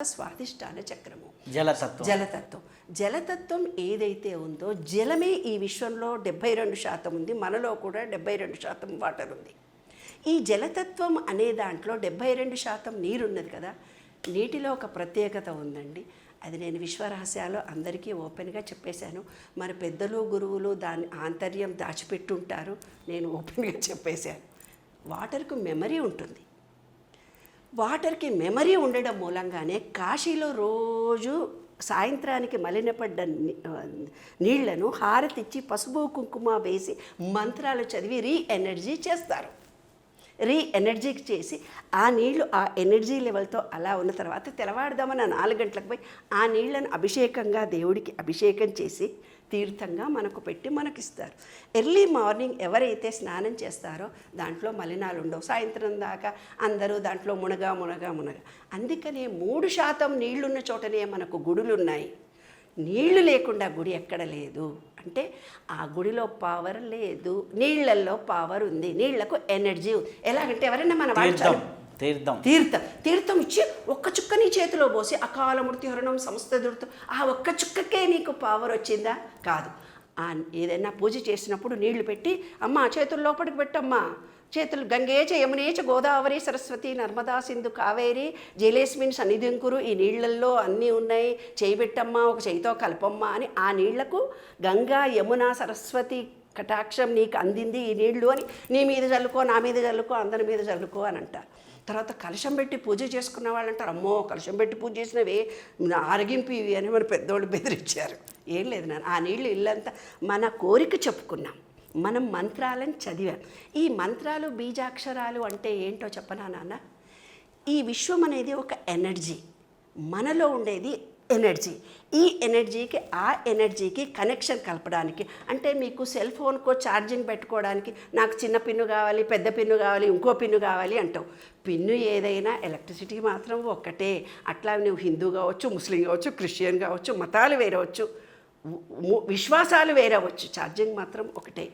స్వాదిష్టాన చక్రము. జలతత్వం జలతత్వం ఏదైతే ఉందో జలమే ఈ విశ్వంలో 72% ఉంది. మనలో కూడా 72% వాటర్ ఉంది. ఈ జలతత్వం అనే దాంట్లో 72% నీరున్నది కదా. నీటిలో ఒక ప్రత్యేకత ఉందండి. అది నేను విశ్వరహస్యాలు అందరికీ ఓపెన్గా చెప్పేశాను. మరి పెద్దలు గురువులు దాని ఆంతర్యం దాచిపెట్టుంటారు. నేను ఓపెన్గా చెప్పేశాను. వాటర్కు మెమరీ ఉంటుంది. వాటర్కి మెమరీ ఉండడం మూలంగానే కాశీలో రోజు సాయంత్రానికి మలినపడ్డ నీళ్లను హారతిచ్చి పసుపు కుంకుమ వేసి మంత్రాలు చదివి ఎనర్జీ చేస్తారు. ఎనర్జీకి చేసి ఆ నీళ్లు ఆ ఎనర్జీ లెవెల్తో అలా ఉన్న తర్వాత తెల్లవారుదామన్న 4 గంటలకు పోయి ఆ నీళ్లను అభిషేకంగా దేవుడికి అభిషేకం చేసి తీర్థంగా మనకు పెట్టి మనకిస్తారు. ఎర్లీ మార్నింగ్ ఎవరైతే స్నానం చేస్తారో దాంట్లో మలినాలు ఉండవు. సాయంత్రం దాకా అందరూ దాంట్లో మునగ. అందుకనే 3% నీళ్లున్న చోటనే మనకు గుడులు ఉన్నాయి. నీళ్లు లేకుండా గుడి ఎక్కడ లేదు. అంటే ఆ గుడిలో పవర్ లేదు, నీళ్లలో పవర్ ఉంది. నీళ్లకు ఎనర్జీ ఉంది. ఎలాగంటే ఎవరైనా మన వాళ్ళు తీర్థం ఇచ్చి ఒక్క చుక్క నీ చేతిలో పోసి అకాల మృత్యుహరణం సమస్త దుర్తం ఆ ఒక్క చుక్కకే నీకు పవర్ వచ్చిందా? కాదు. ఏదైనా పూజ చేసినప్పుడు నీళ్లు పెట్టి అమ్మ చేతుల లోపలికి పెట్టమ్మా, చేతులు గంగేచ యమునేచ గోదావరి సరస్వతి నర్మదా సింధు కావేరి జలేస్మిన్ సన్నిధింకురు, ఈ నీళ్లల్లో అన్నీ ఉన్నాయి, చేయబెట్టమ్మా, ఒక చేయితో కలపమ్మా అని ఆ నీళ్లకు గంగా యమున సరస్వతి కటాక్షం నీకు అందింది ఈ నీళ్లు అని నీ మీద చల్లుకో, నా మీద చల్లుకో, అందరి మీద చల్లుకో అని అంటారు. తర్వాత కలశం పెట్టి పూజ చేసుకున్న వాళ్ళు అంటారు, అమ్మో కలశం పెట్టి పూజ చేసినవే ఆరగింపు ఇవి అని మన పెద్దోళ్ళు బెదిరించారు. ఏం లేదు నాన్న, ఆ నీళ్ళు ఇల్లంతా మన కోరిక చెప్పుకున్నాం, మనం మంత్రాలను చదివాం. ఈ మంత్రాలు బీజాక్షరాలు అంటే ఏంటో చెప్పనా నాన్న? ఈ విశ్వం అనేది ఒక ఎనర్జీ, మనలో ఉండేది ఎనర్జీ. ఈ ఎనర్జీకి ఆ ఎనర్జీకి కనెక్షన్ కలపడానికి, అంటే మీకు సెల్ ఫోన్కో ఛార్జింగ్ పెట్టుకోవడానికి నాకు చిన్న పిన్ను కావాలి, పెద్ద పిన్ను కావాలి, ఇంకో పిన్ను కావాలి అంటావు. పిన్ను ఏదైనా ఎలక్ట్రిసిటీ మాత్రం ఒక్కటే. అట్లా నువ్వు హిందూ కావచ్చు, ముస్లిం కావచ్చు, క్రిస్టియన్ కావచ్చు, మతాలు వేరవచ్చు, విశ్వాసాలు వేరవచ్చు, ఛార్జింగ్ మాత్రం ఒకటే.